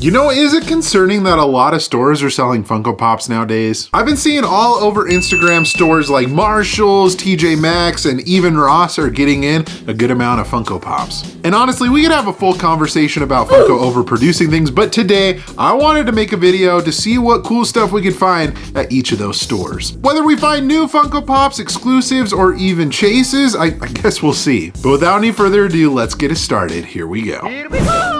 You know, is it concerning that a lot of stores are selling Funko Pops nowadays? I've been seeing all over Instagram stores like Marshall's, TJ Maxx, and even Ross are getting in a good amount of Funko Pops. And honestly, we could have a full conversation about Funko overproducing things, but today I wanted to make a video to see what cool stuff we could find at each of those stores. Whether we find new Funko Pops, exclusives, or even chases, I guess we'll see. But without any further ado, let's get it started. Here we go. Here we go!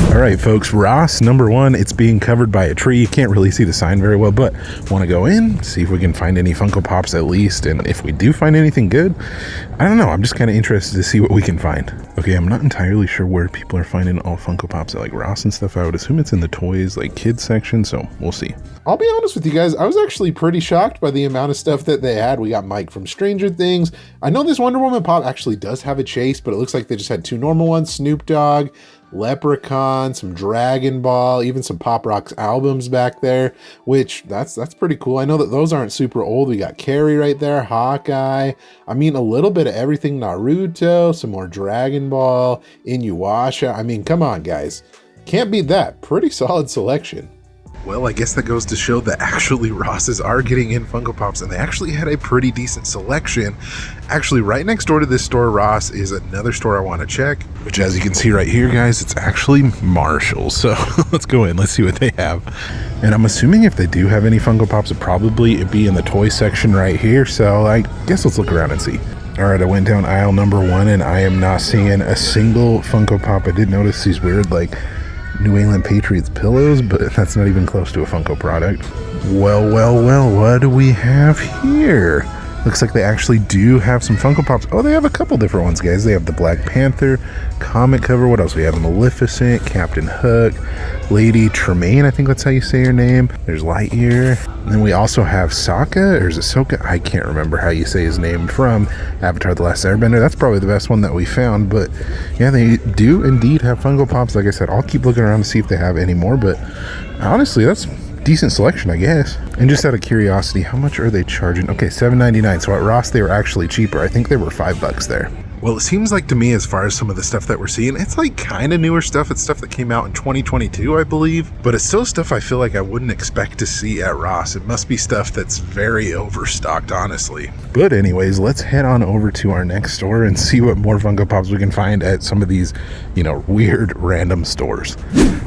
All right, folks, Ross number one, it's being covered by a tree. You can't really see the sign very well, but want to go in, see if we can find any Funko Pops at least. And if we do find anything good, I don't know. I'm just kind of interested to see what we can find. Okay, I'm not entirely sure where people are finding all Funko Pops at like Ross and stuff. I would assume it's in the toys, like kids section, so we'll see. I'll be honest with you guys, I was actually pretty shocked by the amount of stuff that they had. We got Mike from Stranger Things. I know this Wonder Woman Pop actually does have a chase, but it looks like they just had two normal ones, Snoop Dogg, Leprechaun, some Dragon Ball, even some Pop Rocks albums back there, which that's pretty cool. I know that those aren't super old. We got Carrie right there, Hawkeye. I mean, a little bit of everything, Naruto, some more Dragon Ball, Inuyasha. I mean, come on, guys. Can't beat that. Pretty solid selection. Well, I guess that goes to show that actually Ross's are getting in Funko Pops, and they actually had a pretty decent selection. Actually, right next door to this store, Ross, is another store I want to check, which as you can see right here, guys, it's actually Marshall's. So let's go in, let's see what they have. And I'm assuming if they do have any Funko Pops, it'd probably be in the toy section right here. So I guess let's look around and see. All right, I went down aisle number one, and I am not seeing a single Funko Pop. I did notice these weird, like, New England Patriots pillows, but that's not even close to a Funko product. Well, what do we have here? Looks like they actually do have some Funko Pops. Oh, they have a couple different ones, guys. They have the Black Panther comic cover. What else? We have Maleficent, Captain Hook, Lady Tremaine, I think that's how you say her name. There's Lightyear. And then we also have Sokka, or is it Sokka? I can't remember how you say his name, from Avatar: The Last Airbender. That's probably the best one that we found. But yeah, they do indeed have Funko Pops. Like I said, I'll keep looking around to see if they have any more. But honestly, that's decent selection, I guess. And just out of curiosity, how much are they charging? Okay, $7.99. So at Ross, they were actually cheaper. I think they were $5 there. Well, it seems like to me, as far as some of the stuff that we're seeing, it's like kind of newer stuff. It's stuff that came out in 2022, I believe. But it's still stuff I feel like I wouldn't expect to see at Ross. It must be stuff that's very overstocked, honestly. But anyways, let's head on over to our next store and see what more Funko Pops we can find at some of these, you know, weird random stores.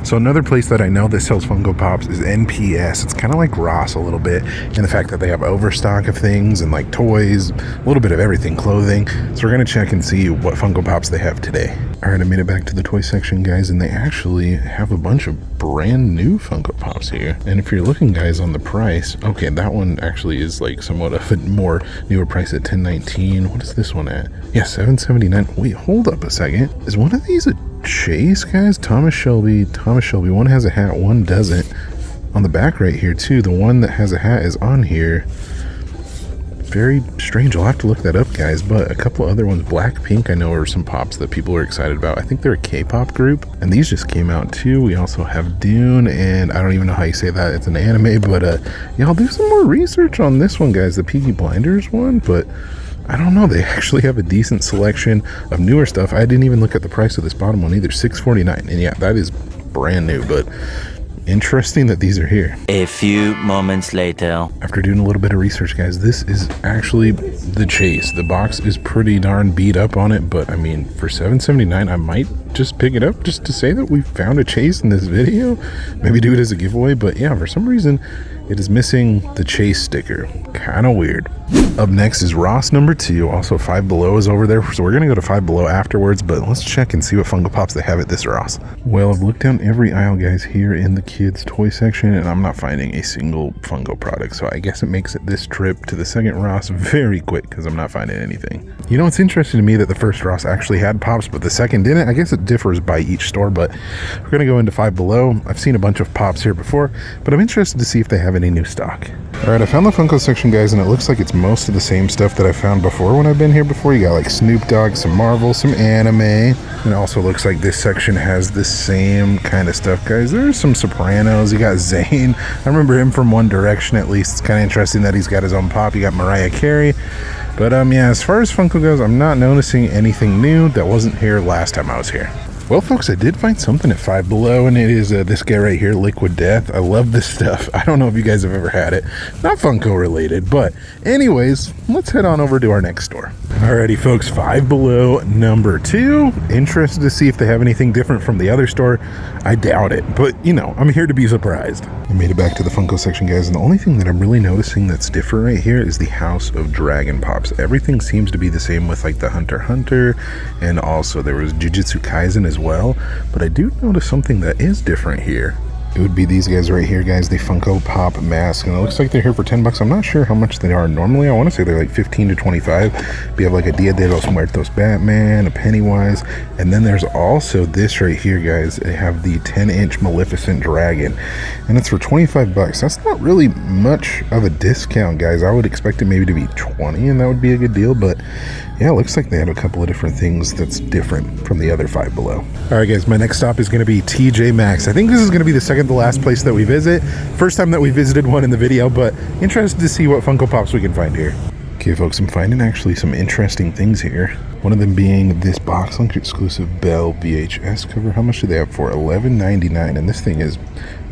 So another place that I know that sells Funko Pops is NPS. It's kind of like Ross a little bit in the fact that they have overstock of things and like toys, a little bit of everything, clothing. So we're going to check and see what Funko Pops they have today. All right, I made it back to the toy section, guys, and they actually have a bunch of brand new Funko Pops here. And if you're looking, guys, on the price, okay, that one actually is like somewhat of a more newer price at $10.19. What is this one at? Yeah, $7.79. Wait, hold up a second. Is one of these a chase, guys? Thomas Shelby. One has a hat, one doesn't. On the back right here too, the one that has a hat is on here. Very strange. I'll have to look that up, guys. But a couple other ones, Blackpink, I know are some pops that people are excited about. I think they're a K-pop group, and these just came out too. We also have Dune, and I don't even know how you say that. It's an anime, but yeah, I'll do some more research on this one, guys, the Peaky Blinders one. But I don't know, they actually have a decent selection of newer stuff. I didn't even look at the price of this bottom one either, $6.49, and yeah, that is brand new, but interesting that these are here. A few moments later. After doing a little bit of research, guys, this is actually the chase. The box is pretty darn beat up on it, but I mean, for $7.79, I might just pick it up just to say that we found a chase in this video. Maybe do it as a giveaway, but yeah, for some reason, it is missing the chase sticker. Kind of weird. Up next is Ross number two. Also, Five Below is over there, so we're gonna go to Five Below afterwards, but let's check and see what Funko Pops they have at this Ross. Well, I've looked down every aisle, guys, here in the kids toy section, and I'm not finding a single Funko product, so I guess it makes it this trip to the second Ross very quick because I'm not finding anything. You know, it's interesting to me that the first Ross actually had Pops, but the second didn't. I guess it differs by each store, but we're gonna go into Five Below. I've seen a bunch of Pops here before, but I'm interested to see if they have any new stock. All right, I found the Funko section, guys, and it looks like it's most of the same stuff that I found before when I've been here before. You got like Snoop Dogg, some Marvel, some anime, and it also looks like this section has the same kind of stuff, guys. There's some Sopranos. You got Zayn. I remember him from One Direction, at least. It's kind of interesting that he's got his own pop. You got Mariah Carey. But yeah, as far as Funko goes, I'm not noticing anything new that wasn't here last time I was here. Well, folks, I did find something at Five Below, and it is this guy right here, Liquid Death. I love this stuff. I don't know if you guys have ever had it. Not Funko related, but anyways, let's head on over to our next store. Alrighty, folks, Five Below number 2. Interested to see if they have anything different from the other store. I doubt it, but you know, I'm here to be surprised. I made it back to the Funko section, guys, and the only thing that I'm really noticing that's different right here is the House of Dragon Pops. Everything seems to be the same with like the Hunter x Hunter, and also there was Jujutsu Kaisen as well, but I do notice something that is different here. It would be these guys right here, guys, the Funko Pop mask, and it looks like they're here for 10 bucks. I'm not sure how much they are normally. I want to say they're like 15 to 25. We have like a Dia de los Muertos Batman, a Pennywise, and then there's also this right here, guys. They have the 10-inch Maleficent Dragon, and it's for 25 bucks. That's not really much of a discount, guys. I would expect it maybe to be 20, and that would be a good deal, but yeah, it looks like they have a couple of different things that's different from the other Five Below. All right, guys, my next stop is going to be TJ Maxx. I think this is going to be the second to last place that we visit. First time that we visited one in the video, but interested to see what Funko Pops we can find here. Okay, folks, I'm finding actually some interesting things here. One of them being this box lunch exclusive Belle VHS cover. How much do they have for? $11.99, and this thing is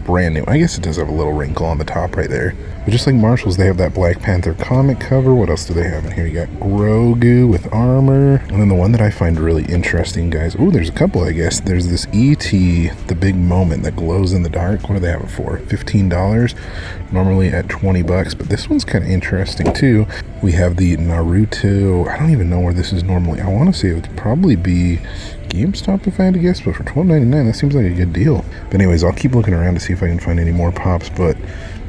brand new. I guess it does have a little wrinkle on the top right there. But just like Marshall's, they have that Black Panther comic cover. What else do they have in here? You got Grogu with armor. And then the one that I find really interesting, guys. Oh, there's a couple, I guess. There's this E.T., the big moment that glows in the dark. What do they have it for? $15. Normally at 20 bucks. But this one's kind of interesting too. We have the Naruto. I don't even know where this is normally. I want to say it would probably be GameStop if I had to guess, but for $12.99, that seems like a good deal. But anyways, I'll keep looking around to see if I can find any more pops, but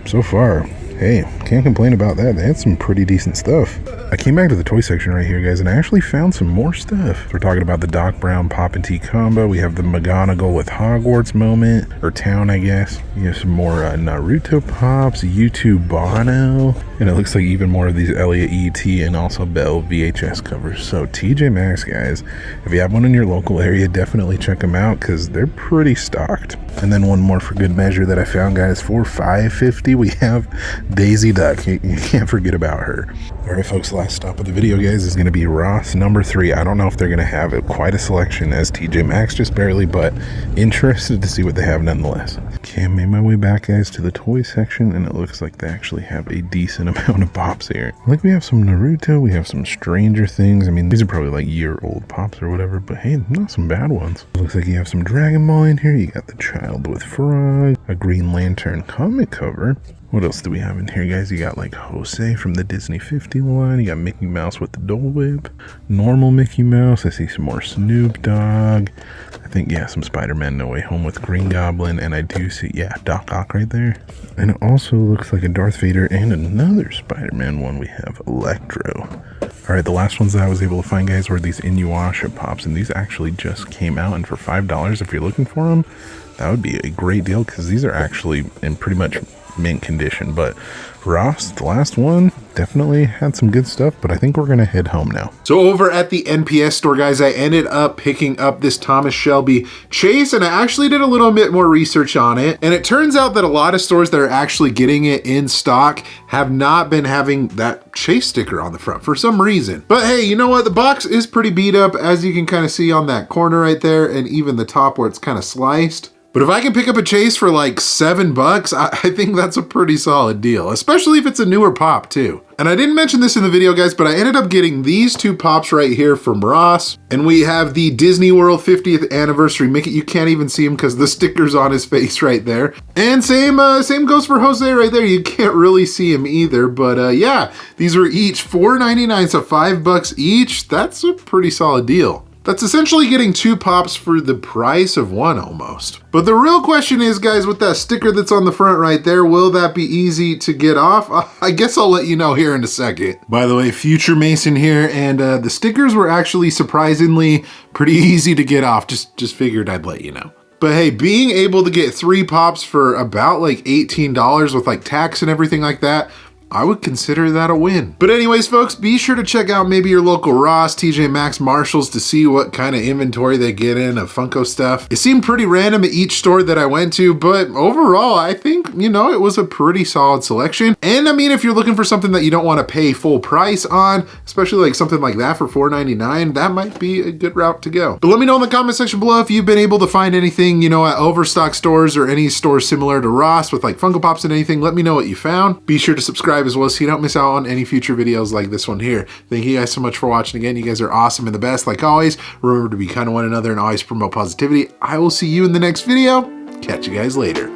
so far, hey, can't complain about that. They had some pretty decent stuff. I came back to the toy section right here, guys, and I actually found some more stuff. We're talking about the Doc Brown Pop and Tea combo. We have the McGonagall with Hogwarts moment, or town, I guess. We have some more Naruto pops, YouTube Bono, and it looks like even more of these Elliot E.T. and also Belle VHS covers. So TJ Maxx, guys, if you have one in your local area, definitely check them out because they're pretty stocked. And then one more for good measure that I found, guys, for $5.50, we have Daisy Duck. You can't forget about her. All right, folks, last stop of the video, guys, is going to be Ross number 3. I don't know if they're going to have quite a selection as TJ Maxx, just barely, but interested to see what they have nonetheless. Okay, I made my way back, guys, to the toy section, and it looks like they actually have a decent amount of pops here. Like, we have some Naruto, we have some Stranger Things. I mean, these are probably like year-old pops or whatever, but hey, not some bad ones. Looks like you have some Dragon Ball in here. You got the Child with Frog, a Green Lantern comic cover. What else do we have in here, guys? You got like Jose from the Disney 50 line. You got Mickey Mouse with the Dole Whip. Normal Mickey Mouse. I see some more Snoop Dogg. I think, yeah, some Spider-Man No Way Home with Green Goblin. And I do see, yeah, Doc Ock right there. And it also looks like a Darth Vader and another Spider-Man one. We have Electro. All right, the last ones that I was able to find, guys, were these Inuyasha pops. And these actually just came out. And for $5, if you're looking for them, that would be a great deal because these are actually in pretty much mint condition. But Ross, the last one, definitely had some good stuff, but I think we're gonna head home now. So over at the NPS store, guys, I ended up picking up this Thomas Shelby Chase, and I actually did a little bit more research on it, and it turns out that a lot of stores that are actually getting it in stock have not been having that Chase sticker on the front for some reason. But hey, you know what? The box is pretty beat up, as you can kind of see on that corner right there, and even the top where it's kind of sliced. But if I can pick up a Chase for like $7, I think that's a pretty solid deal, especially if it's a newer pop too. And I didn't mention this in the video, guys, but I ended up getting these two pops right here from Ross. And we have the Disney World 50th anniversary Mickey. You can't even see him because the sticker's on his face right there. And same goes for Jose right there. You can't really see him either. But yeah, these were each $4.99, so $5 each. That's a pretty solid deal. That's essentially getting two pops for the price of one almost. But the real question is, guys, with that sticker that's on the front right there, will that be easy to get off? I guess I'll let you know here in a second. By the way, Future Mason here, and the stickers were actually surprisingly pretty easy to get off. Just figured I'd let you know. But hey, being able to get 3 pops for about like $18 with like tax and everything like that, I would consider that a win. But anyways, folks, be sure to check out maybe your local Ross, TJ Maxx, Marshalls to see what kind of inventory they get in of Funko stuff. It seemed pretty random at each store that I went to, but overall, I think, you know, it was a pretty solid selection. And I mean, if you're looking for something that you don't want to pay full price on, especially like something like that for $4.99, that might be a good route to go. But let me know in the comment section below if you've been able to find anything, you know, at overstock stores or any stores similar to Ross with like Funko Pops and anything. Let me know what you found. Be sure to subscribe as well so you don't miss out on any future videos like this one here. Thank you guys so much for watching again. You guys are awesome and the best. Like always, remember to be kind to one another and always promote positivity. I will see you in the next video. Catch you guys later.